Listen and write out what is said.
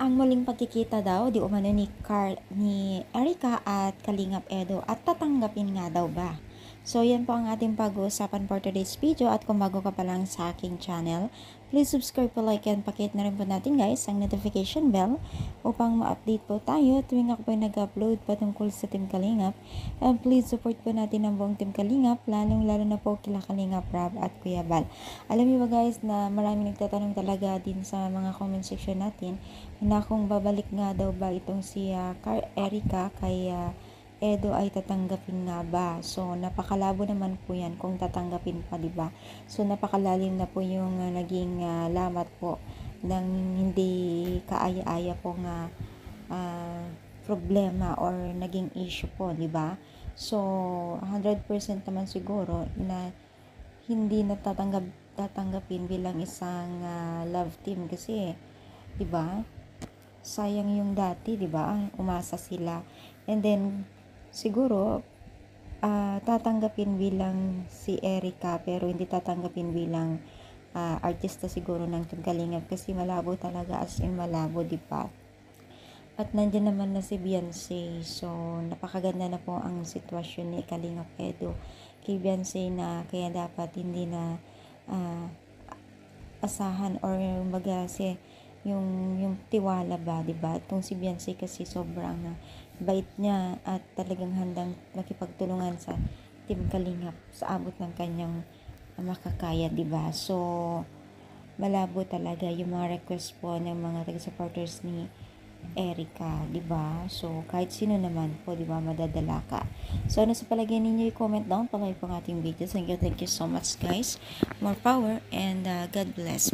Ang muling pagkikita daw di umano ni Erica at Kalingap Edo at tatanggapin nga daw ba? So yan po ang ating pag-uusapan for today's video at kung bago ka pa lang sa aking channel, please subscribe po, like and pakihit na rin po natin guys ang notification bell upang ma-update po tayo tuwing ako po nag-upload patungkol sa Team Kalingap. And please support po natin ang buong Team Kalingap, lalong lalo na po kila Kalingap Rob at Kuya Bal. Alam niyo ba guys na marami nagtatanong talaga din sa mga comment section natin na kung babalik nga daw ba itong si Erica kay Edo ay tatanggapin nga ba? So napakalabo naman po yan kung tatanggapin pa, di ba? So napakalalim na po yung naging lamat po ng hindi kaaya-aya po nga problema or naging issue po, di ba? So 100% naman siguro na hindi tatanggapin bilang isang love team kasi, di ba? Sayang yung dati, di ba? Umasa sila. And then siguro tatanggapin bilang si Erica pero hindi tatanggapin bilang artista siguro ng Team Kalingap kasi malabo talaga, as in malabo, di ba? At nandiyan naman na si Beyonce. So napakaganda na po ang sitwasyon ni Kalingap Edo kay Beyonce na kaya dapat hindi na asahan or baga yung tiwala ba, 'di ba? Itong si Beyonce kasi sobrang bait niya at talagang handang makipagtulungan sa Team Kalingap sa abot ng kanyang makakaya, 'di ba? So malabo talaga yung mga request po ng mga taga-supporters ni Erica, 'di ba? So kahit sino naman po, 'di ba, madadala ka. So ano sa palagay ninyo, i-comment down, palike po ang ating video. Thank you so much guys. More power and God bless.